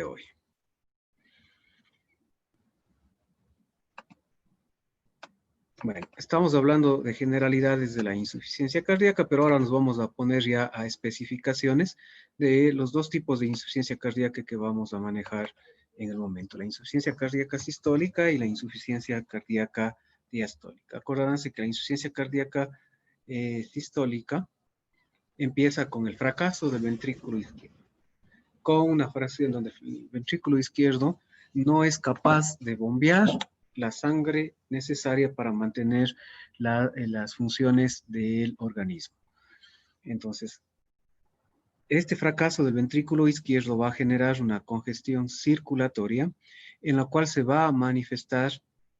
hoy. Bueno, estamos hablando de generalidades de la insuficiencia cardíaca, pero ahora nos vamos a poner ya a especificaciones de los dos tipos de insuficiencia cardíaca que vamos a manejar en el momento. La insuficiencia cardíaca sistólica y la insuficiencia cardíaca diastólica. Acordaránse que la insuficiencia cardíaca sistólica empieza con el fracaso del ventrículo izquierdo, con una fracción donde el ventrículo izquierdo no es capaz de bombear la sangre necesaria para mantener las funciones del organismo. Entonces, este fracaso del ventrículo izquierdo va a generar una congestión circulatoria en la cual se va a manifestar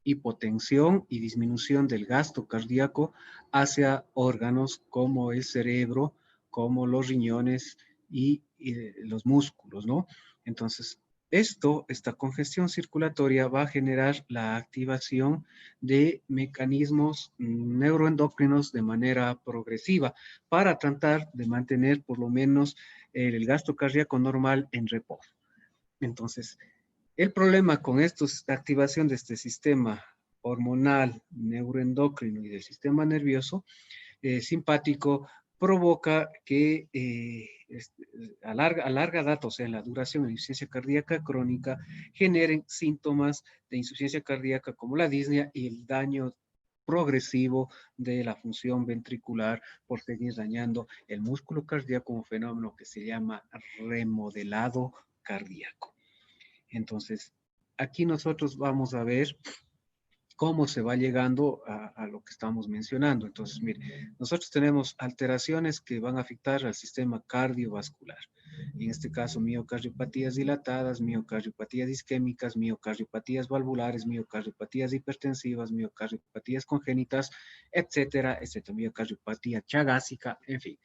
hipotensión y disminución del gasto cardíaco hacia órganos como el cerebro, como los riñones y los músculos, ¿no? Entonces, esta congestión circulatoria va a generar la activación de mecanismos neuroendocrinos de manera progresiva para tratar de mantener por lo menos el gasto cardíaco normal en reposo. Entonces, el problema con esta activación de este sistema hormonal, neuroendocrino y del sistema nervioso simpático provoca que a larga data, o sea, en la duración de la insuficiencia cardíaca crónica, generen síntomas de insuficiencia cardíaca como la disnea y el daño progresivo de la función ventricular por seguir dañando el músculo cardíaco, un fenómeno que se llama remodelado cardíaco. Entonces, aquí nosotros vamos a ver cómo se va llegando a lo que estamos mencionando. Entonces, mire, nosotros tenemos alteraciones que van a afectar al sistema cardiovascular. En este caso, miocardiopatías dilatadas, miocardiopatías isquémicas, miocardiopatías valvulares, miocardiopatías hipertensivas, miocardiopatías congénitas, etcétera, etcétera, miocardiopatía chagásica, en fin.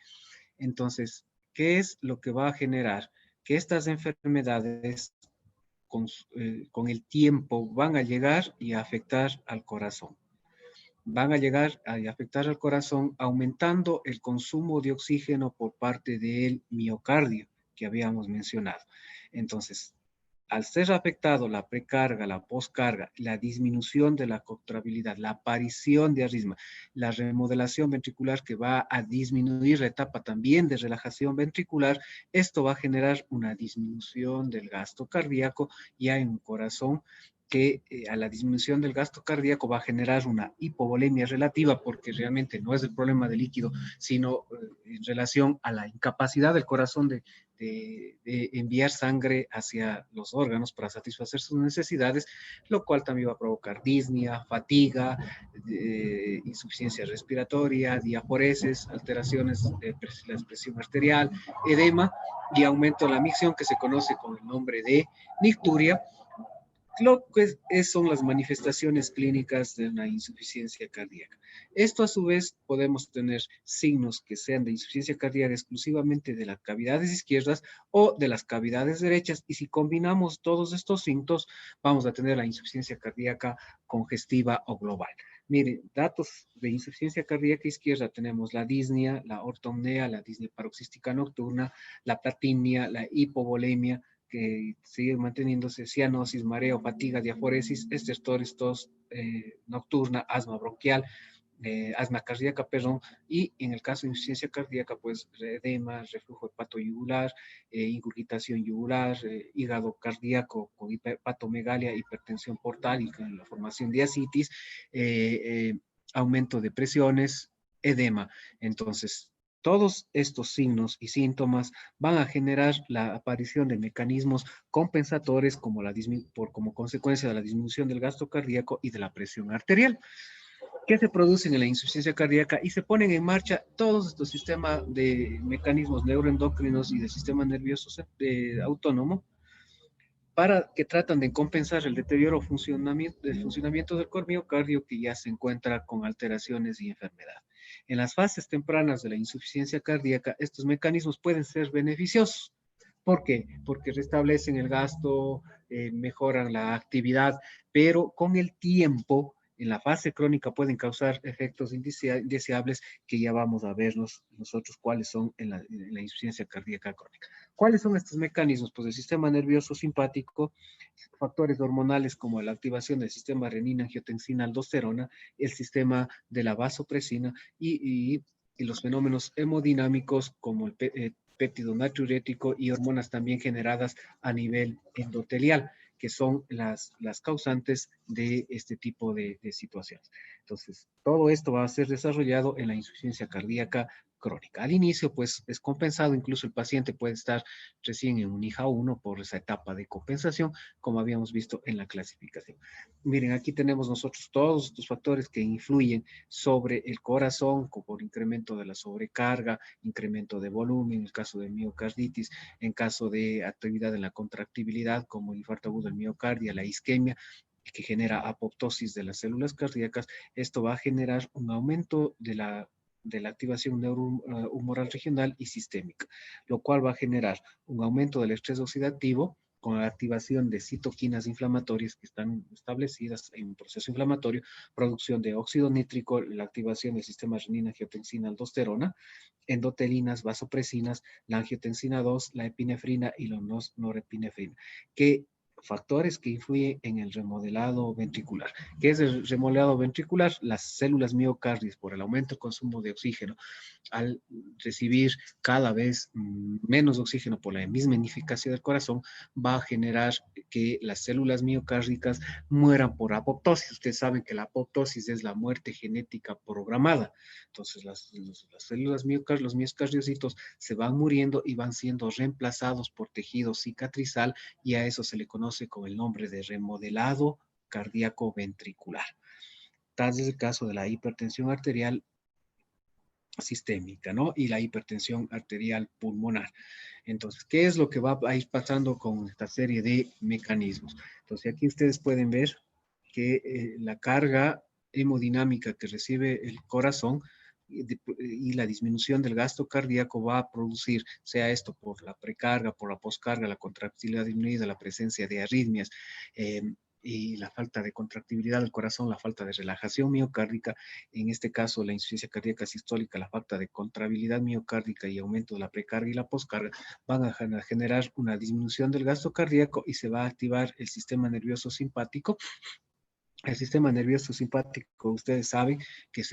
Entonces, ¿qué es lo que va a generar? Que estas enfermedades con el tiempo van a llegar y a afectar al corazón. Van a llegar a afectar al corazón aumentando el consumo de oxígeno por parte del miocardio que habíamos mencionado. Entonces, al ser afectado la precarga, la poscarga, la disminución de la contractilidad, la aparición de arritmia, la remodelación ventricular que va a disminuir la etapa también de relajación ventricular, esto va a generar una disminución del gasto cardíaco ya en un corazón que a la disminución del gasto cardíaco va a generar una hipovolemia relativa, porque realmente no es el problema del líquido, sino en relación a la incapacidad del corazón de enviar sangre hacia los órganos para satisfacer sus necesidades, lo cual también va a provocar disnea, fatiga, insuficiencia respiratoria, diaforesis, alteraciones de la presión arterial, edema y aumento de la micción que se conoce con el nombre de nicturia, lo que son las manifestaciones clínicas de una insuficiencia cardíaca. Esto a su vez podemos tener signos que sean de insuficiencia cardíaca exclusivamente de las cavidades izquierdas o de las cavidades derechas, y si combinamos todos estos síntomas vamos a tener la insuficiencia cardíaca congestiva o global. Miren, datos de insuficiencia cardíaca izquierda tenemos la disnea, la ortopnea, la disnea paroxística nocturna, la platimia, la hipovolemia, que sigue manteniéndose, cianosis, mareo, fatiga, diaforesis, estertoris, tos nocturna, asma bronquial, asma cardíaca, perdón, y en el caso de insuficiencia cardíaca, pues edema, reflujo hepatoyugular, ingurgitación yugular, hígado cardíaco con hepatomegalia, hipertensión portal y con la formación de ascitis, aumento de presiones, edema. Entonces, todos estos signos y síntomas van a generar la aparición de mecanismos compensatorios como consecuencia de la disminución del gasto cardíaco y de la presión arterial, que se producen en la insuficiencia cardíaca y se ponen en marcha todos estos sistemas de mecanismos neuroendocrinos y del sistema nervioso autónomo para que tratan de compensar el deterioro del funcionamiento del miocardio que ya se encuentra con alteraciones y enfermedad. En las fases tempranas de la insuficiencia cardíaca, estos mecanismos pueden ser beneficiosos. ¿Por qué? Porque restablecen el gasto, mejoran la actividad, pero con el tiempo, en la fase crónica pueden causar efectos indeseables que ya vamos a vernos nosotros cuáles son en la insuficiencia cardíaca crónica. ¿Cuáles son estos mecanismos? Pues el sistema nervioso simpático, factores hormonales como la activación del sistema renina-angiotensina-aldosterona, el sistema de la vasopresina y los fenómenos hemodinámicos como el péptido natriurético y hormonas también generadas a nivel endotelial, que son las causantes de este tipo de situaciones. Entonces, todo esto va a ser desarrollado en la insuficiencia cardíaca crónica. Al inicio, pues, es compensado, incluso el paciente puede estar recién en un IJA 1 por esa etapa de compensación, como habíamos visto en la clasificación. Miren, aquí tenemos nosotros todos estos factores que influyen sobre el corazón, como el incremento de la sobrecarga, incremento de volumen, en el caso de miocarditis, en caso de actividad en la contractibilidad, como el infarto agudo del miocardio, la isquemia, que genera apoptosis de las células cardíacas. Esto va a generar un aumento de la activación neurohumoral regional y sistémica, lo cual va a generar un aumento del estrés oxidativo con la activación de citoquinas inflamatorias que están establecidas en un proceso inflamatorio, producción de óxido nítrico, la activación del sistema renina-angiotensina-aldosterona, endotelinas, vasopresinas, la angiotensina 2, la epinefrina y la norepinefrina, que factores que influyen en el remodelado ventricular. ¿Qué es el remodelado ventricular? Las células miocardias, por el aumento del consumo de oxígeno, al recibir cada vez menos oxígeno por la mismenificación del corazón, va a generar que las células miocárdicas mueran por apoptosis. Ustedes saben que la apoptosis es la muerte genética programada. Entonces, las células miocárdias, los miocardiocitos, se van muriendo y van siendo reemplazados por tejido cicatrizal, y a eso se le conoce con el nombre de remodelado cardíaco ventricular. Tal es el caso de la hipertensión arterial sistémica, ¿no? Y la hipertensión arterial pulmonar. Entonces, ¿qué es lo que va a ir pasando con esta serie de mecanismos? Entonces, aquí ustedes pueden ver que la carga hemodinámica que recibe el corazón y la disminución del gasto cardíaco va a producir, sea esto por la precarga, por la poscarga, la contractilidad disminuida, la presencia de arritmias, y la falta de contractibilidad del corazón, la falta de relajación miocárdica, en este caso la insuficiencia cardíaca sistólica, la falta de contractibilidad miocárdica y aumento de la precarga y la poscarga, van a generar una disminución del gasto cardíaco y se va a activar el sistema nervioso simpático. El sistema nervioso simpático, ustedes saben que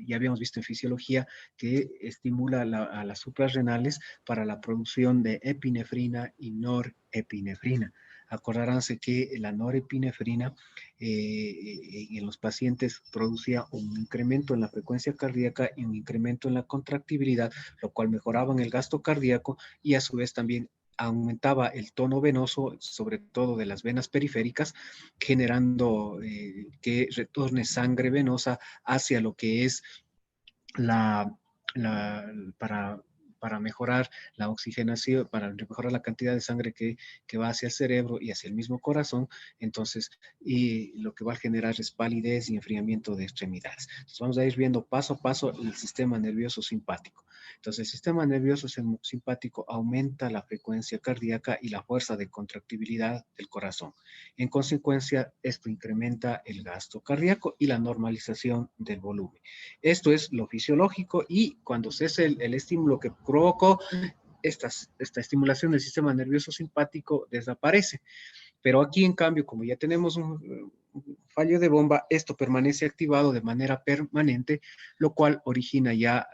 ya habíamos visto en fisiología que estimula a las suprarrenales para la producción de epinefrina y norepinefrina. Acordaránse que la norepinefrina en los pacientes producía un incremento en la frecuencia cardíaca y un incremento en la contractibilidad, lo cual mejoraba en el gasto cardíaco y a su vez también aumentaba el tono venoso, sobre todo de las venas periféricas, generando que retorne sangre venosa hacia lo que es la, la para, para mejorar la oxigenación, para mejorar la cantidad de sangre que va hacia el cerebro y hacia el mismo corazón. Entonces, y lo que va a generar es palidez y enfriamiento de extremidades. Entonces, vamos a ir viendo paso a paso el sistema nervioso simpático. Entonces, el sistema nervioso simpático aumenta la frecuencia cardíaca y la fuerza de contractibilidad del corazón. En consecuencia, esto incrementa el gasto cardíaco y la normalización del volumen. Esto es lo fisiológico, y cuando cese el estímulo que provocó, esta estimulación del sistema nervioso simpático desaparece. Pero aquí, en cambio, como ya tenemos un fallo de bomba, esto permanece activado de manera permanente, lo cual origina ya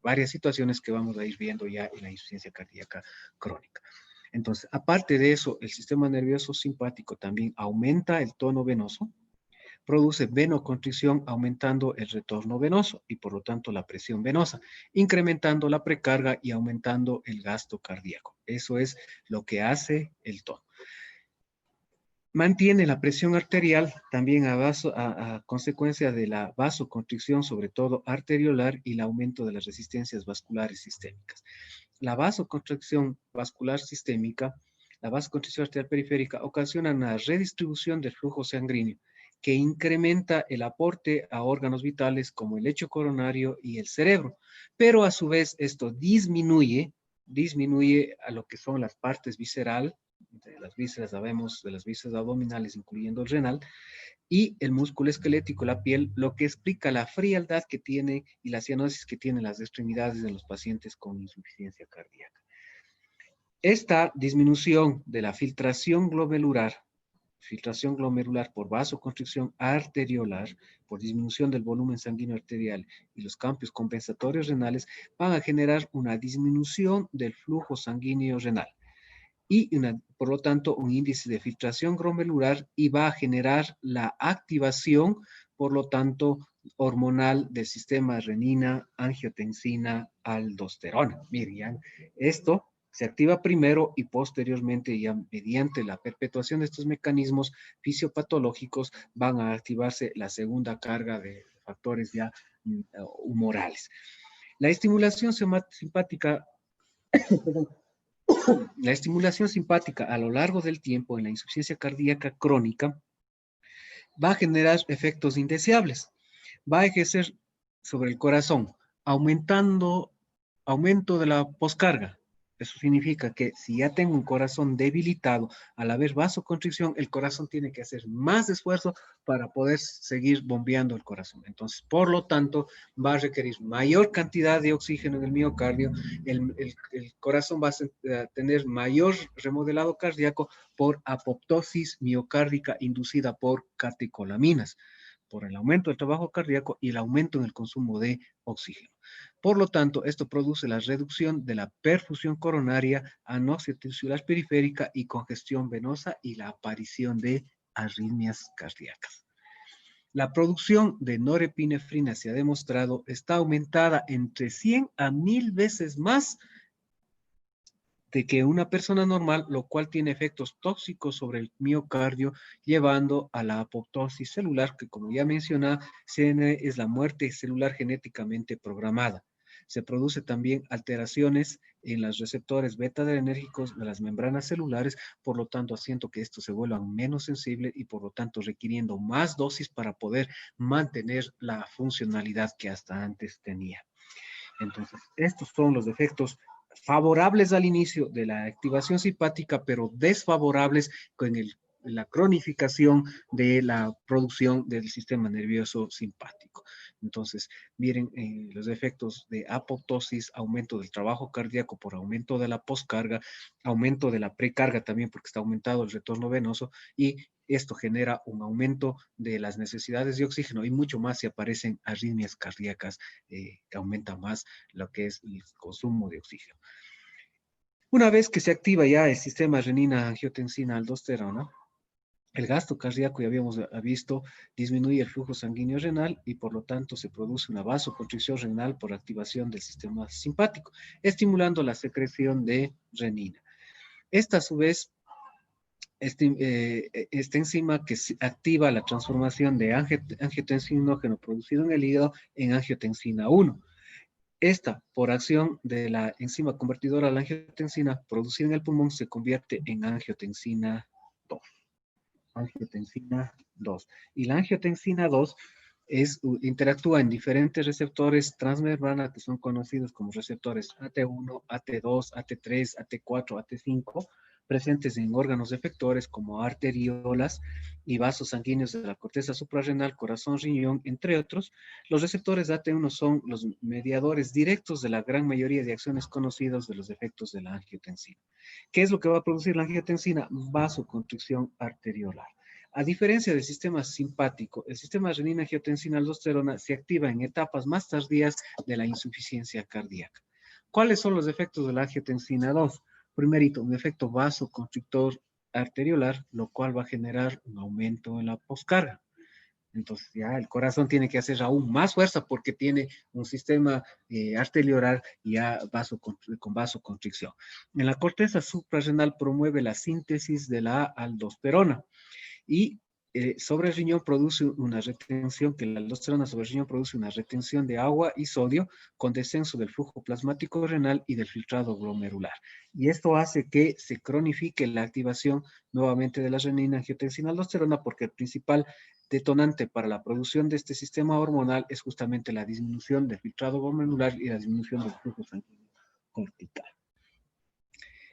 varias situaciones que vamos a ir viendo ya en la insuficiencia cardíaca crónica. Entonces, aparte de eso, el sistema nervioso simpático también aumenta el tono venoso, produce venoconstricción, aumentando el retorno venoso y por lo tanto la presión venosa, incrementando la precarga y aumentando el gasto cardíaco. Eso es lo que hace el tono. Mantiene la presión arterial también a consecuencia de la vasoconstricción, sobre todo arteriolar, y el aumento de las resistencias vasculares sistémicas. La vasoconstricción vascular sistémica, la vasoconstricción arterial periférica, ocasiona una redistribución del flujo sanguíneo que incrementa el aporte a órganos vitales como el lecho coronario y el cerebro, pero a su vez esto disminuye a lo que son las partes visceral, de las vísceras, sabemos, de las vísceras abdominales, incluyendo el renal, y el músculo esquelético, la piel, lo que explica la frialdad que tiene y la cianosis que tienen las extremidades de los pacientes con insuficiencia cardíaca. Esta disminución de la filtración glomerular por vasoconstricción arteriolar, por disminución del volumen sanguíneo arterial y los cambios compensatorios renales, van a generar una disminución del flujo sanguíneo renal y, por lo tanto, un índice de filtración glomerular y va a generar la activación, por lo tanto, hormonal del sistema renina, angiotensina, aldosterona. Miren, esto se activa primero y posteriormente, ya mediante la perpetuación de estos mecanismos fisiopatológicos, van a activarse la segunda carga de factores ya humorales. La estimulación simpática, la estimulación simpática a lo largo del tiempo en la insuficiencia cardíaca crónica va a generar efectos indeseables. Va a ejercer sobre el corazón, aumento de la poscarga. Eso significa que si ya tengo un corazón debilitado, al haber vasoconstricción, el corazón tiene que hacer más esfuerzo para poder seguir bombeando el corazón. Entonces, por lo tanto, va a requerir mayor cantidad de oxígeno en el miocardio, el corazón va a tener mayor remodelado cardíaco por apoptosis miocárdica inducida por catecolaminas, por el aumento del trabajo cardíaco y el aumento en el consumo de oxígeno. Por lo tanto, esto produce la reducción de la perfusión coronaria, anoxia tisular periférica y congestión venosa y la aparición de arritmias cardíacas. La producción de norepinefrina, se ha demostrado, está aumentada entre 100 a 1000 veces más de que una persona normal, lo cual tiene efectos tóxicos sobre el miocardio, llevando a la apoptosis celular, que como ya mencioné, es la muerte celular genéticamente programada. Se produce también alteraciones en los receptores beta-adrenérgicos de las membranas celulares, por lo tanto haciendo que estos se vuelvan menos sensibles y por lo tanto requiriendo más dosis para poder mantener la funcionalidad que hasta antes tenía. Entonces, estos son los efectos favorables al inicio de la activación simpática, pero desfavorables con la cronificación de la producción del sistema nervioso simpático. Entonces, miren los efectos de apoptosis, aumento del trabajo cardíaco por aumento de la poscarga, aumento de la precarga también porque está aumentado el retorno venoso y esto genera un aumento de las necesidades de oxígeno y mucho más si aparecen arritmias cardíacas que aumenta más lo que es el consumo de oxígeno. Una vez que se activa ya el sistema renina-angiotensina-aldosterona, el gasto cardíaco, ya habíamos visto, disminuye el flujo sanguíneo renal y por lo tanto se produce una vasoconstricción renal por activación del sistema simpático, estimulando la secreción de renina. Esta a su vez, esta enzima que activa la transformación de angiotensinógeno producido en el hígado en angiotensina 1. Esta, por acción de la enzima convertidora a la angiotensina producida en el pulmón, se convierte en angiotensina 2. Angiotensina 2. Y la angiotensina 2 interactúa en diferentes receptores transmembrana que son conocidos como receptores AT1, AT2, AT3, AT4, AT5, presentes en órganos efectores como arteriolas y vasos sanguíneos de la corteza suprarrenal, corazón, riñón, entre otros. Los receptores AT1 son los mediadores directos de la gran mayoría de acciones conocidas de los efectos de la angiotensina. ¿Qué es lo que va a producir la angiotensina? Vasoconstricción arteriolar. A diferencia del sistema simpático, el sistema renina-angiotensina-aldosterona se activa en etapas más tardías de la insuficiencia cardíaca. ¿Cuáles son los efectos de la angiotensina 2? Primerito, un efecto vasoconstrictor arteriolar, lo cual va a generar un aumento en la poscarga. Entonces ya el corazón tiene que hacer aún más fuerza porque tiene un sistema arteriolar ya con vasoconstricción. En la corteza suprarrenal promueve la síntesis de la aldosterona y sobre el riñón produce una retención, que la aldosterona sobre el riñón produce una retención de agua y sodio con descenso del flujo plasmático renal y del filtrado glomerular. Y esto hace que se cronifique la activación nuevamente de la renina-angiotensina-aldosterona porque el principal detonante para la producción de este sistema hormonal es justamente la disminución del filtrado glomerular y la disminución del flujo sanguíneo cortical.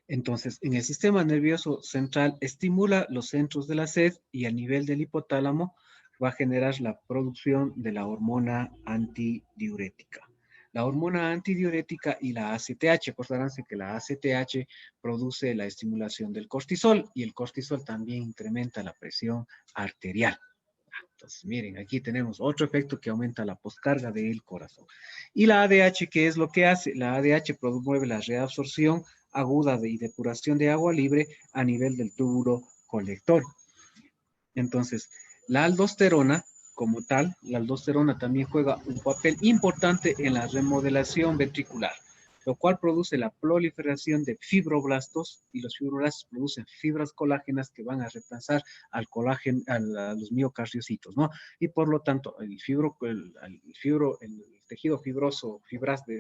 Entonces, en el sistema nervioso central estimula los centros de la sed y a nivel del hipotálamo va a generar la producción de la hormona antidiurética. la hormona antidiurética y la ACTH. Acordaránse que la ACTH produce la estimulación del cortisol y el cortisol también incrementa la presión arterial. Entonces, miren, aquí tenemos otro efecto que aumenta la poscarga del corazón. Y la ADH, ¿qué es lo que hace? La ADH promueve la reabsorción aguda y depuración de agua libre a nivel del túbulo colector. Entonces, la aldosterona, como tal, la aldosterona también juega un papel importante en la remodelación ventricular, lo cual produce la proliferación de fibroblastos, y los fibroblastos producen fibras colágenas que van a reemplazar al colágeno, a los miocardiocitos, ¿no? Y por lo tanto, el tejido fibroso,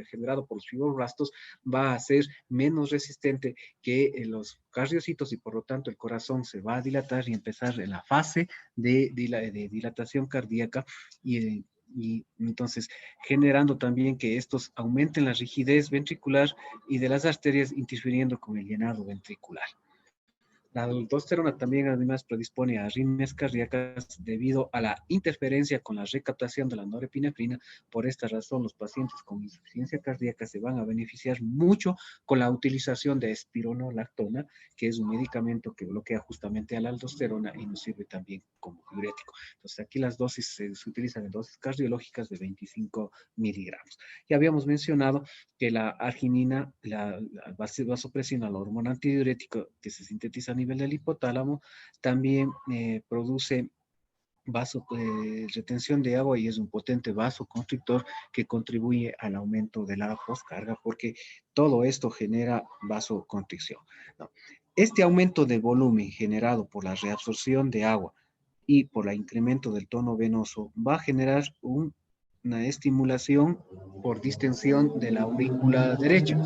generado por los fibroblastos, va a ser menos resistente que los cardiocitos, y por lo tanto el corazón se va a dilatar y empezar en la fase de dilatación cardíaca, y entonces generando también que estos aumenten la rigidez ventricular y de las arterias, interfiriendo con el llenado ventricular. La aldosterona también además predispone a arritmias cardíacas debido a la interferencia con la recaptación de la norepinefrina. Por esta razón, los pacientes con insuficiencia cardíaca se van a beneficiar mucho con la utilización de espironolactona, que es un medicamento que bloquea justamente a la aldosterona y nos sirve también como diurético. Entonces, aquí las dosis se utilizan en dosis cardiológicas de 25 miligramos. Ya habíamos mencionado que la arginina, la vasopresina, la hormona antidiurética que se sintetiza a nivel del hipotálamo, también produce retención de agua y es un potente vasoconstrictor que contribuye al aumento de la poscarga, porque todo esto genera vasoconstricción, ¿no? Este aumento de volumen generado por la reabsorción de agua y por el incremento del tono venoso va a generar una estimulación por distensión de la aurícula derecha,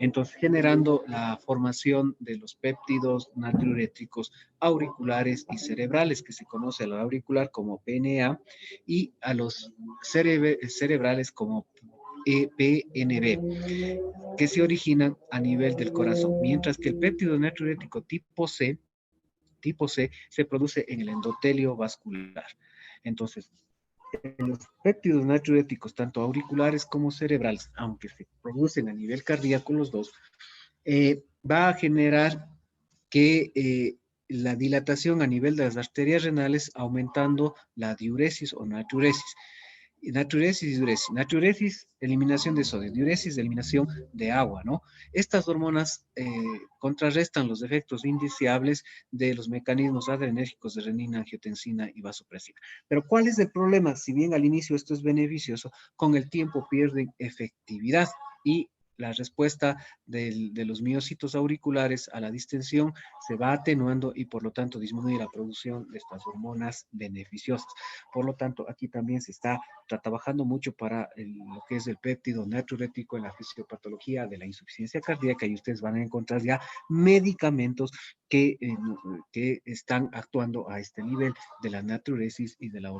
entonces generando la formación de los péptidos natriuréticos auriculares y cerebrales, que se conoce a la auricular como PNA y a los cerebrales como PNB, que se originan a nivel del corazón, mientras que el péptido natriurético tipo C se produce en el endotelio vascular. Entonces, los péptidos natriuréticos, tanto auriculares como cerebrales, aunque se producen a nivel cardíaco los dos, va a generar que la dilatación a nivel de las arterias renales, aumentando la diuresis o natriuresis. Natriuresis y diuresis. Natriuresis, eliminación de sodio. Diuresis, eliminación de agua, ¿no? Estas hormonas contrarrestan los efectos indeseables de los mecanismos adrenérgicos de renina, angiotensina y vasopresina. Pero ¿cuál es el problema? Si bien al inicio esto es beneficioso, con el tiempo pierden efectividad y la respuesta de los miocitos auriculares a la distensión se va atenuando y por lo tanto disminuye la producción de estas hormonas beneficiosas. Por lo tanto, aquí también se está trabajando mucho para lo que es el péptido natriurético en la fisiopatología de la insuficiencia cardíaca, y ustedes van a encontrar ya medicamentos que están actuando a este nivel de la natriuresis y de la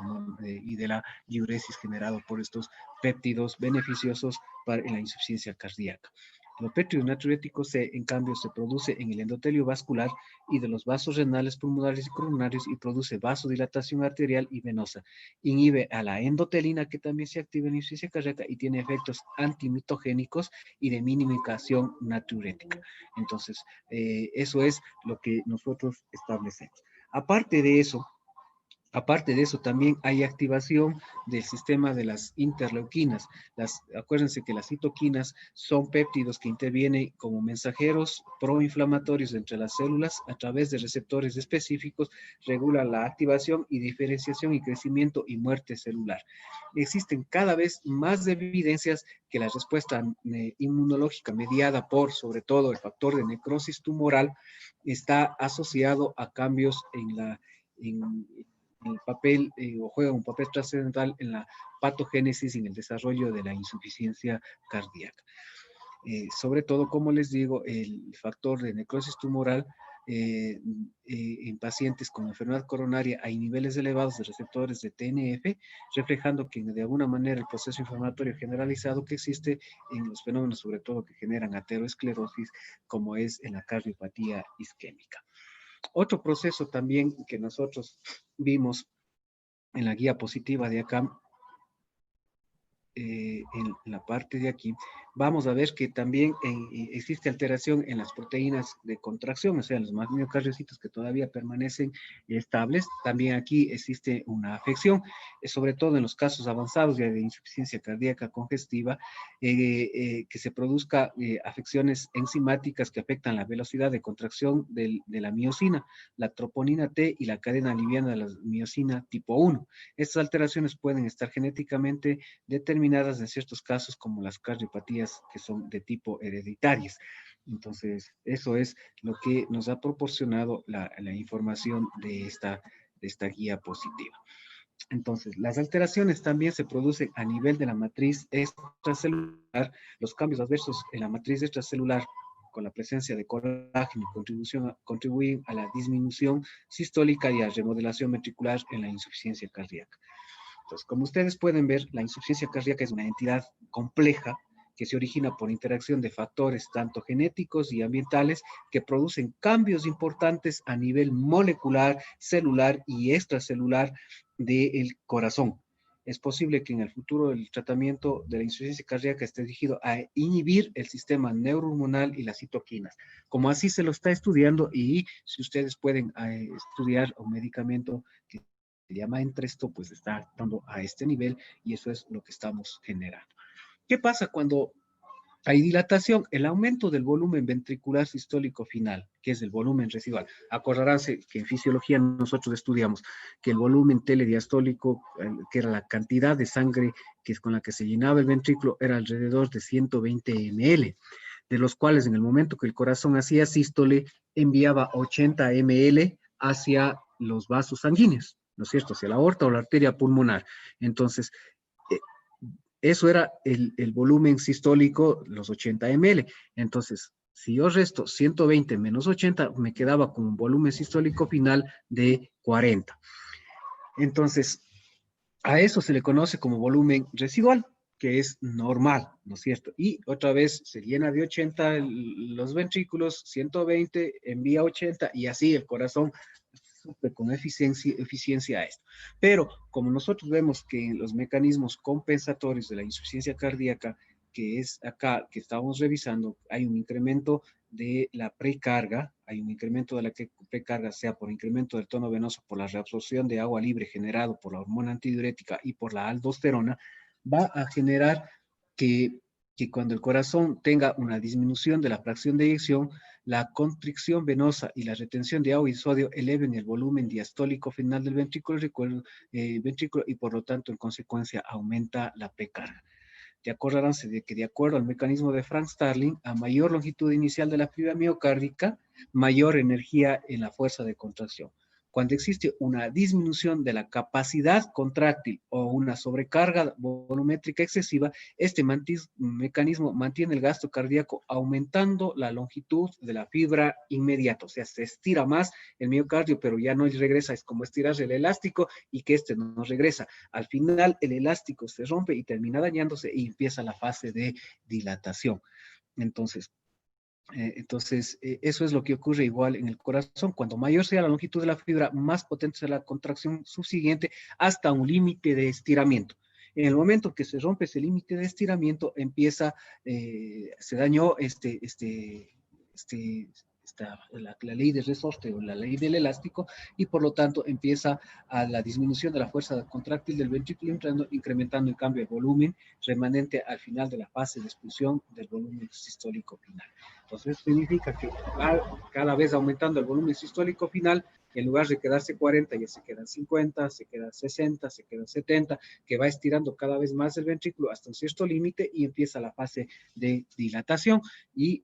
y de la diuresis generado por estos péptidos beneficiosos para la insuficiencia cardíaca. Los péptidos natriuréticos, en cambio, se produce en el endotelio vascular y de los vasos renales, pulmonares y coronarios, y produce vasodilatación arterial y venosa. Inhibe a la endotelina, que también se activa en la insuficiencia cardíaca y tiene efectos antimitogénicos y de minimización natriurética. Entonces, eso es lo que nosotros establecemos. Aparte de eso, también hay activación del sistema de las interleuquinas. Acuérdense que las citoquinas son péptidos que intervienen como mensajeros proinflamatorios entre las células a través de receptores específicos, regulan la activación y diferenciación y crecimiento y muerte celular. Existen cada vez más evidencias que la respuesta inmunológica mediada por, sobre todo, el factor de necrosis tumoral está asociado a cambios en el papel o juega un papel trascendental en la patogénesis y en el desarrollo de la insuficiencia cardíaca. Sobre todo, como les digo, el factor de necrosis tumoral en pacientes con enfermedad coronaria hay niveles elevados de receptores de TNF, reflejando que de alguna manera el proceso inflamatorio generalizado que existe en los fenómenos, sobre todo que generan aterosclerosis, como es en la cardiopatía isquémica. Otro proceso también que nosotros vimos en la guía positiva de acá en la parte de aquí, vamos a ver que también existe alteración en las proteínas de contracción, o sea, los miocardiocitos que todavía permanecen estables. También aquí existe una afección, sobre todo en los casos avanzados ya de insuficiencia cardíaca congestiva, que se produzca afecciones enzimáticas que afectan la velocidad de contracción de la miocina, la troponina T y la cadena liviana de la miocina tipo 1. Estas alteraciones pueden estar genéticamente determinadas en ciertos casos como las cardiopatías que son de tipo hereditarias. Entonces, eso es lo que nos ha proporcionado la información de esta guía positiva. Entonces, las alteraciones también se producen a nivel de la matriz extracelular. Los cambios adversos en la matriz extracelular con la presencia de colágeno contribuyen a la disminución sistólica y a remodelación ventricular en la insuficiencia cardíaca. Entonces, como ustedes pueden ver, la insuficiencia cardíaca es una entidad compleja que se origina por interacción de factores tanto genéticos y ambientales que producen cambios importantes a nivel molecular, celular y extracelular del corazón. Es posible que en el futuro el tratamiento de la insuficiencia cardíaca esté dirigido a inhibir el sistema neurohormonal y las citoquinas, como así se lo está estudiando, y si ustedes pueden estudiar un medicamento que se llama Entresto, pues está dando a este nivel y eso es lo que estamos generando. ¿Qué pasa cuando hay dilatación? El aumento del volumen ventricular sistólico final, que es el volumen residual. Acordaránse que en fisiología nosotros estudiamos que el volumen telediastólico, que era la cantidad de sangre que es con la que se llenaba el ventrículo, era alrededor de 120 ml, de los cuales en el momento que el corazón hacía sístole, enviaba 80 ml hacia los vasos sanguíneos, ¿no es cierto? Hacia la aorta o la arteria pulmonar. Entonces, eso era el volumen sistólico, los 80 ml. Entonces, si yo resto 120 menos 80, me quedaba con un volumen sistólico final de 40. Entonces, a eso se le conoce como volumen residual, que es normal, ¿no es cierto? Y otra vez se llena de 80 los ventrículos, 120 envía 80 y así el corazón suple con eficiencia a esto. Pero como nosotros vemos que en los mecanismos compensatorios de la insuficiencia cardíaca, que es acá que estamos revisando, hay un incremento de la precarga, hay un incremento de la precarga, sea por incremento del tono venoso, por la reabsorción de agua libre generado por la hormona antidiurética y por la aldosterona, va a generar que cuando el corazón tenga una disminución de la fracción de eyección, la constricción venosa y la retención de agua y sodio eleven el volumen diastólico final del ventrículo, y por lo tanto, en consecuencia, aumenta la precarga. Te acordarás de que de acuerdo al mecanismo de Frank Starling, a mayor longitud inicial de la fibra miocárdica, mayor energía en la fuerza de contracción. Cuando existe una disminución de la capacidad contráctil o una sobrecarga volumétrica excesiva, este mecanismo mantiene el gasto cardíaco aumentando la longitud de la fibra inmediata. O sea, se estira más el miocardio, pero ya no regresa. Es como estirar el elástico y que este no regresa. Al final, el elástico se rompe y termina dañándose y empieza la fase de dilatación. Entonces, eso es lo que ocurre igual en el corazón. Cuando mayor sea la longitud de la fibra, más potente será la contracción subsiguiente hasta un límite de estiramiento. En el momento que se rompe ese límite de estiramiento, se dañó la ley de resorte o la ley del elástico, y por lo tanto empieza a la disminución de la fuerza contráctil del ventrículo, incrementando el cambio de volumen remanente al final de la fase de expulsión del volumen sistólico final. Entonces, significa que cada vez aumentando el volumen sistólico final, en lugar de quedarse 40, ya se quedan 50, se quedan 60, se quedan 70, que va estirando cada vez más el ventrículo hasta un cierto límite y empieza la fase de dilatación y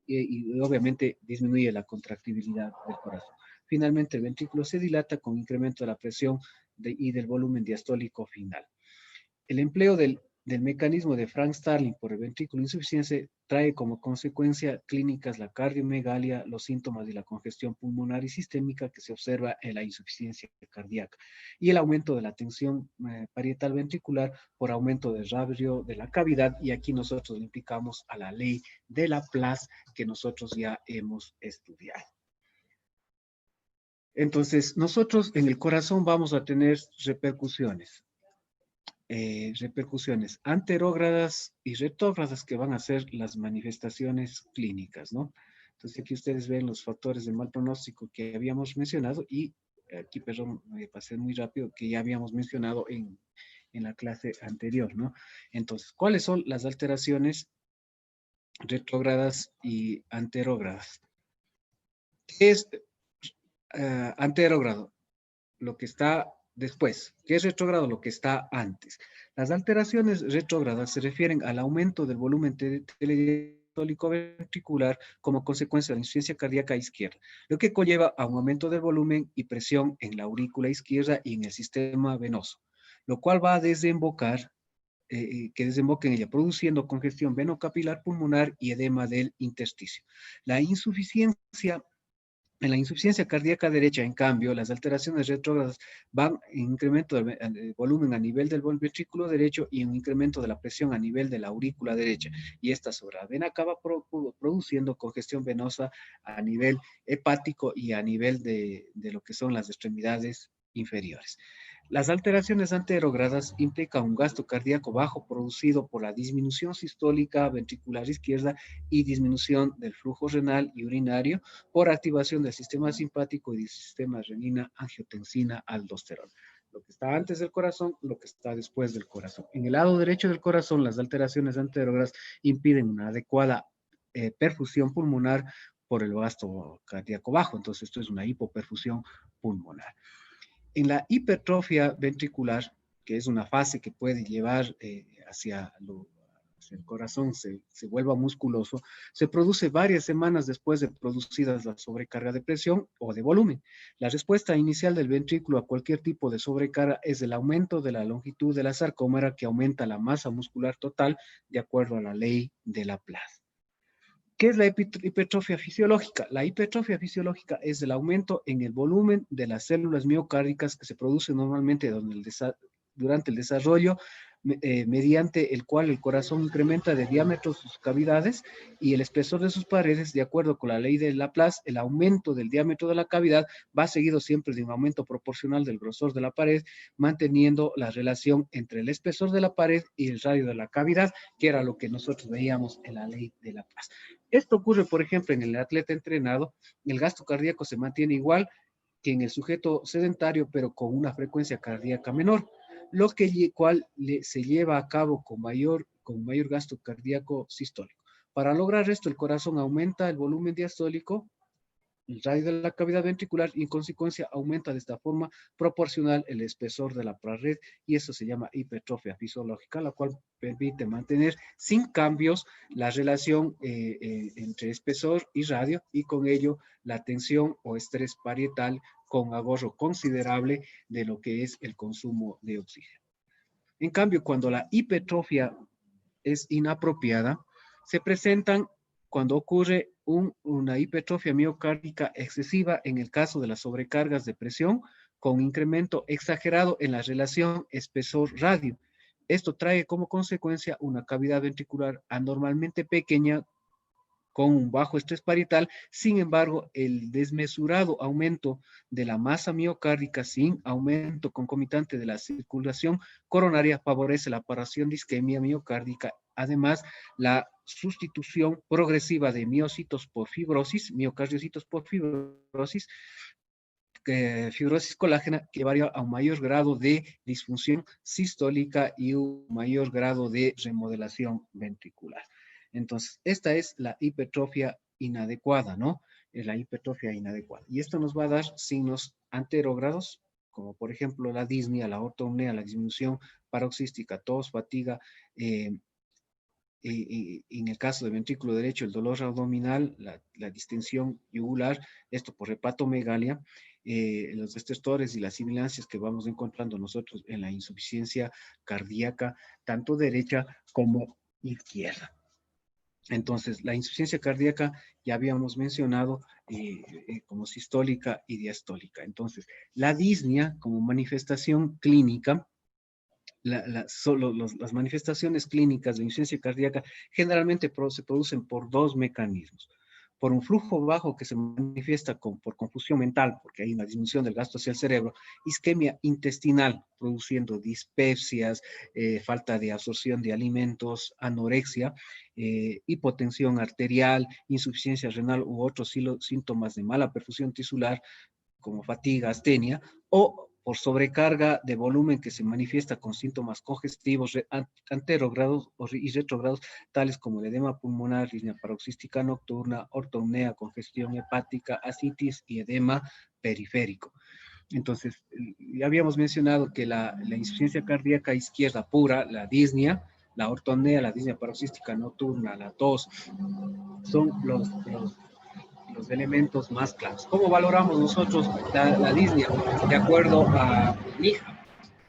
obviamente disminuye la contractibilidad del corazón. Finalmente, el ventrículo se dilata con incremento de la presión y del volumen diastólico final. El empleo del mecanismo de Frank Starling por el ventrículo insuficiente trae como consecuencia clínicas la cardiomegalia, los síntomas de la congestión pulmonar y sistémica que se observa en la insuficiencia cardíaca, y el aumento de la tensión parietal ventricular por aumento del radio de la cavidad, y aquí nosotros le implicamos a la ley de Laplace que nosotros ya hemos estudiado. Entonces, nosotros en el corazón vamos a tener repercusiones. repercusiones anterógradas y retrógradas que van a ser las manifestaciones clínicas, ¿no? Entonces aquí ustedes ven los factores de mal pronóstico que habíamos mencionado y aquí, perdón, me pasé muy rápido, que ya habíamos mencionado en la clase anterior, ¿no? Entonces, ¿cuáles son las alteraciones retrógradas y anterógradas? ¿Qué es anterógrado? Lo que está después. ¿Qué es retrógrado? Lo que está antes. Las alteraciones retrógradas se refieren al aumento del volumen telediastólico ventricular como consecuencia de la insuficiencia cardíaca izquierda, lo que conlleva a un aumento del volumen y presión en la aurícula izquierda y en el sistema venoso, lo cual va a desembocar que desemboque en ella, produciendo congestión venocapilar pulmonar y edema del intersticio. En la insuficiencia cardíaca derecha, en cambio, las alteraciones retrógradas van en incremento del volumen a nivel del ventrículo derecho y un incremento de la presión a nivel de la aurícula derecha. Y esta sobre la vena acaba produciendo congestión venosa a nivel hepático y a nivel de lo que son las extremidades inferiores. Las alteraciones anterógradas implican un gasto cardíaco bajo producido por la disminución sistólica ventricular izquierda y disminución del flujo renal y urinario por activación del sistema simpático y del sistema renina-angiotensina-aldosterona. Lo que está antes del corazón, lo que está después del corazón. En el lado derecho del corazón, las alteraciones anterógradas impiden una adecuada perfusión pulmonar por el gasto cardíaco bajo. Entonces, esto es una hipoperfusión pulmonar. En la hipertrofia ventricular, que es una fase que puede llevar hacia el corazón se vuelva musculoso, se produce varias semanas después de producidas la sobrecarga de presión o de volumen. La respuesta inicial del ventrículo a cualquier tipo de sobrecarga es el aumento de la longitud de la sarcómera que aumenta la masa muscular total de acuerdo a la ley de Laplace. ¿Qué es la hipertrofia fisiológica? La hipertrofia fisiológica es el aumento en el volumen de las células miocárdicas que se produce normalmente durante el desarrollo, mediante el cual el corazón incrementa de diámetro sus cavidades y el espesor de sus paredes. De acuerdo con la ley de Laplace, el aumento del diámetro de la cavidad va seguido siempre de un aumento proporcional del grosor de la pared, manteniendo la relación entre el espesor de la pared y el radio de la cavidad, que era lo que nosotros veíamos en la ley de Laplace. Esto ocurre, por ejemplo, en el atleta entrenado, el gasto cardíaco se mantiene igual que en el sujeto sedentario, pero con una frecuencia cardíaca menor, lo que se lleva a cabo con mayor gasto cardíaco sistólico. Para lograr esto, el corazón aumenta el volumen diastólico, el radio de la cavidad ventricular y en consecuencia aumenta de esta forma proporcional el espesor de la pared y eso se llama hipertrofia fisiológica, la cual permite mantener sin cambios la relación entre espesor y radio y con ello la tensión o estrés parietal con ahorro considerable de lo que es el consumo de oxígeno. En cambio, cuando la hipertrofia es inapropiada, se presentan cuando ocurre una hipertrofia miocárdica excesiva en el caso de las sobrecargas de presión con incremento exagerado en la relación espesor-radio. Esto trae como consecuencia una cavidad ventricular anormalmente pequeña con un bajo estrés parietal. Sin embargo, el desmesurado aumento de la masa miocárdica sin aumento concomitante de la circulación coronaria favorece la aparición de isquemia miocárdica. Además, la sustitución progresiva de miocitos por fibrosis, miocardiocitos por fibrosis, fibrosis colágena, que varía a un mayor grado de disfunción sistólica y un mayor grado de remodelación ventricular. Entonces, esta es la hipertrofia inadecuada, ¿no? Es la hipertrofia inadecuada. Y esto nos va a dar signos anterógrados, como por ejemplo la disnea, la ortopnea, la disminución paroxística, tos, fatiga, en el caso del ventrículo derecho, el dolor abdominal, la distensión yugular, esto por hepatomegalia, los estertores y las sibilancias que vamos encontrando nosotros en la insuficiencia cardíaca, tanto derecha como izquierda. Entonces, la insuficiencia cardíaca ya habíamos mencionado como sistólica y diastólica. Entonces, la disnea como manifestación clínica, las manifestaciones clínicas de insuficiencia cardíaca generalmente se producen por dos mecanismos. por un flujo bajo que se manifiesta por confusión mental, porque hay una disminución del gasto hacia el cerebro, isquemia intestinal, produciendo dispepsias, falta de absorción de alimentos, anorexia, hipotensión arterial, insuficiencia renal u otros síntomas de mala perfusión tisular, como fatiga, astenia, o por sobrecarga de volumen que se manifiesta con síntomas congestivos anterogrados y retrogrados, tales como el edema pulmonar, disnea paroxística nocturna, ortopnea, congestión hepática, ascitis y edema periférico. Entonces, ya habíamos mencionado que la insuficiencia cardíaca izquierda pura, la disnea, la ortopnea, la disnea paroxística nocturna, la tos, son los elementos más claros. ¿Cómo valoramos nosotros la disnea? De acuerdo a NIHA.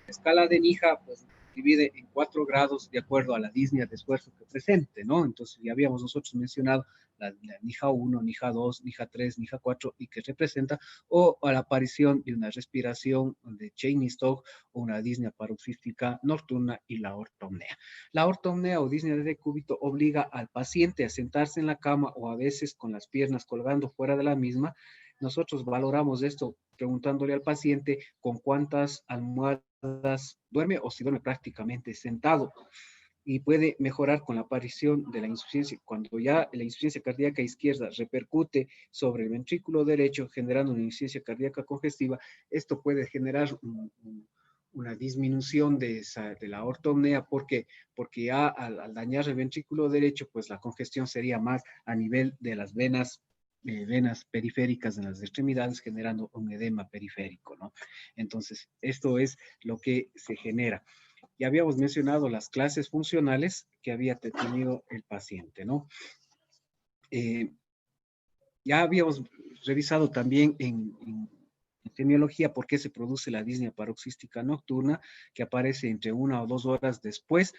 La escala de NIHA, pues, divide en 4 grados de acuerdo a la disnea de esfuerzo que presente, ¿no? Entonces, ya habíamos nosotros mencionado la NIHA 1, NIHA 2, NIHA 3, NIHA 4, y que representa, o a la aparición de una respiración de Cheyne-Stokes o una disnea paroxística nocturna y la ortopnea. La ortopnea o disnea de decúbito obliga al paciente a sentarse en la cama o a veces con las piernas colgando fuera de la misma. Nosotros valoramos esto preguntándole al paciente con cuántas almohadas duerme o si duerme prácticamente sentado, y puede mejorar con la aparición de la insuficiencia. Cuando ya la insuficiencia cardíaca izquierda repercute sobre el ventrículo derecho, generando una insuficiencia cardíaca congestiva, esto puede generar una disminución de la ortopnea. ¿Por qué? Porque ya al dañar el ventrículo derecho, pues la congestión sería más a nivel de las venas periféricas en las extremidades, generando un edema periférico, ¿no? Entonces, esto es lo que se genera. Ya habíamos mencionado las clases funcionales que había tenido el paciente, ¿no? Ya habíamos revisado también en semiología por qué se produce la disnea paroxística nocturna, que aparece entre 1 o 2 horas después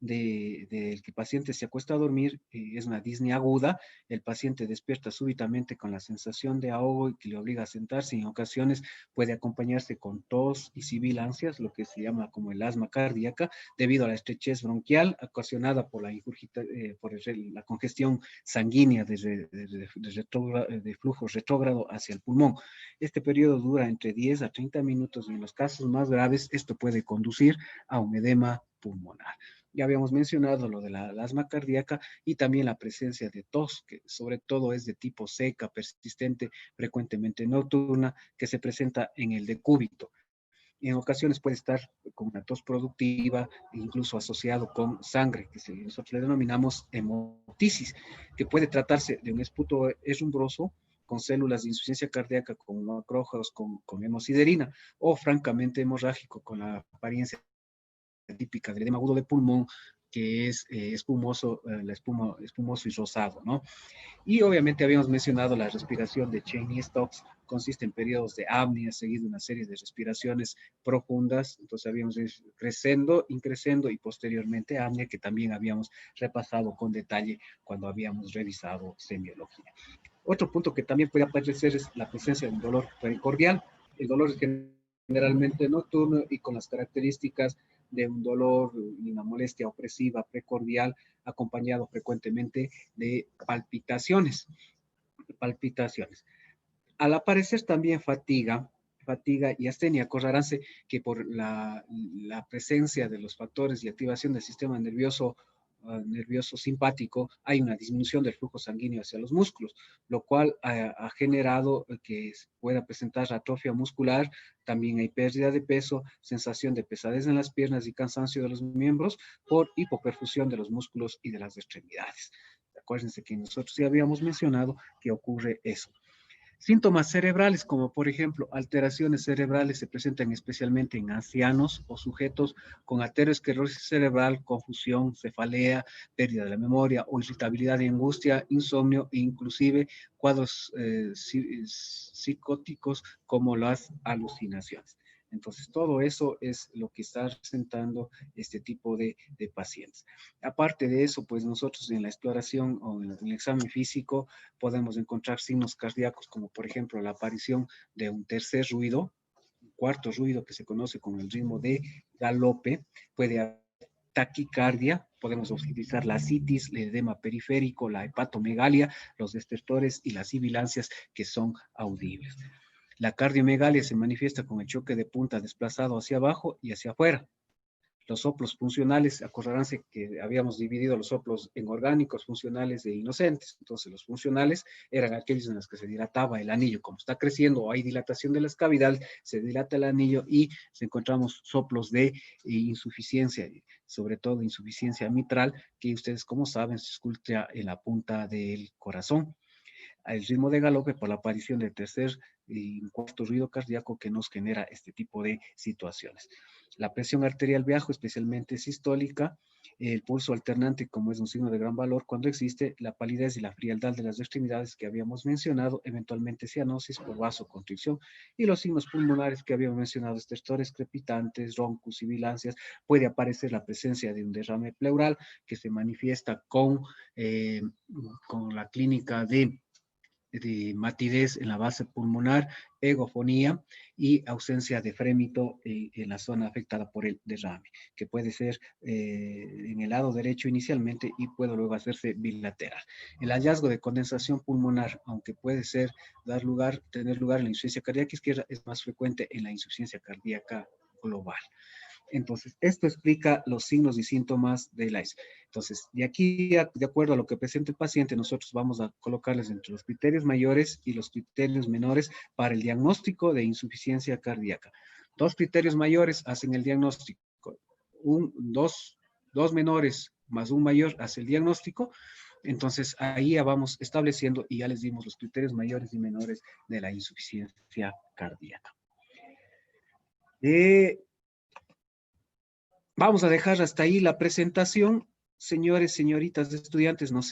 de que el paciente se acuesta a dormir. Es una disnea aguda. El paciente despierta súbitamente con la sensación de ahogo y que le obliga a sentarse. En ocasiones puede acompañarse con tos y sibilancias, lo que se llama como el asma cardíaca, debido a la estrechez bronquial ocasionada por la congestión sanguínea de flujo retrógrado hacia el pulmón. Este periodo dura entre 10 a 30 minutos y en los casos más graves esto puede conducir a un edema pulmonar. Ya habíamos mencionado lo de la asma cardíaca y también la presencia de tos, que sobre todo es de tipo seca, persistente, frecuentemente nocturna, que se presenta en el decúbito. En ocasiones puede estar con una tos productiva, incluso asociado con sangre, que nosotros le denominamos hemotisis, que puede tratarse de un esputo esrumbroso con células de insuficiencia cardíaca, con macrófagos, con hemosiderina, o francamente hemorrágico, con la apariencia típica del edema agudo de pulmón, que es espumoso, espumoso y rosado, ¿no? Y obviamente habíamos mencionado la respiración de Cheyne-Stokes, consiste en periodos de apnea, seguido de una serie de respiraciones profundas. Entonces habíamos creciendo, increciendo y posteriormente apnea, que también habíamos repasado con detalle cuando habíamos revisado semiología. Otro punto que también puede aparecer es la presencia de un dolor pericordial. El dolor es generalmente nocturno y con las características de un dolor y una molestia opresiva precordial, acompañado frecuentemente de palpitaciones. Al aparecer también fatiga y astenia, acordaránse que por la presencia de los factores y activación del sistema nervioso simpático, hay una disminución del flujo sanguíneo hacia los músculos, lo cual ha generado que pueda presentar atrofia muscular. También hay pérdida de peso, sensación de pesadez en las piernas y cansancio de los miembros por hipoperfusión de los músculos y de las extremidades. Acuérdense que nosotros ya habíamos mencionado que ocurre eso. Síntomas cerebrales, como por ejemplo alteraciones cerebrales, se presentan especialmente en ancianos o sujetos con aterosclerosis cerebral, confusión, cefalea, pérdida de la memoria o irritabilidad y angustia, insomnio e inclusive cuadros psicóticos como las alucinaciones. Entonces, todo eso es lo que está presentando este tipo de pacientes. Aparte de eso, pues nosotros en la exploración o en el examen físico podemos encontrar signos cardíacos como por ejemplo la aparición de un tercer ruido, un cuarto ruido que se conoce como el ritmo de galope. Puede haber taquicardia, podemos utilizar la citis, el edema periférico, la hepatomegalia, los estertores y las sibilancias que son audibles. La cardiomegalia se manifiesta con el choque de punta desplazado hacia abajo y hacia afuera. Los soplos funcionales, acordaránse que habíamos dividido los soplos en orgánicos, funcionales e inocentes. Entonces, los funcionales eran aquellos en los que se dilataba el anillo. Como está creciendo o hay dilatación de las cavidades, se dilata el anillo y encontramos soplos de insuficiencia, sobre todo insuficiencia mitral, que ustedes, como saben, se escucha en la punta del corazón. Al ritmo de galope por la aparición del tercer y cuarto ruido cardíaco que nos genera este tipo de situaciones. La presión arterial baja, especialmente sistólica, el pulso alternante, como es un signo de gran valor cuando existe, la palidez y la frialdad de las extremidades que habíamos mencionado, eventualmente cianosis por vasoconstricción, y los signos pulmonares que habíamos mencionado, estertores crepitantes, roncos, sibilancias, puede aparecer la presencia de un derrame pleural que se manifiesta con la clínica de matidez en la base pulmonar, egofonía y ausencia de frémito en la zona afectada por el derrame, que puede ser en el lado derecho inicialmente y puede luego hacerse bilateral. El hallazgo de condensación pulmonar, aunque puede tener lugar en la insuficiencia cardíaca izquierda, es más frecuente en la insuficiencia cardíaca global. Entonces, esto explica los signos y síntomas de la AIS. Entonces, de aquí, de acuerdo a lo que presenta el paciente, nosotros vamos a colocarles entre los criterios mayores y los criterios menores para el diagnóstico de insuficiencia cardíaca. Dos criterios mayores hacen el diagnóstico. Dos menores más un mayor hace el diagnóstico. Entonces, ahí ya vamos estableciendo y ya les dimos los criterios mayores y menores de la insuficiencia cardíaca. Vamos a dejar hasta ahí la presentación. Señores, señoritas, estudiantes, no sé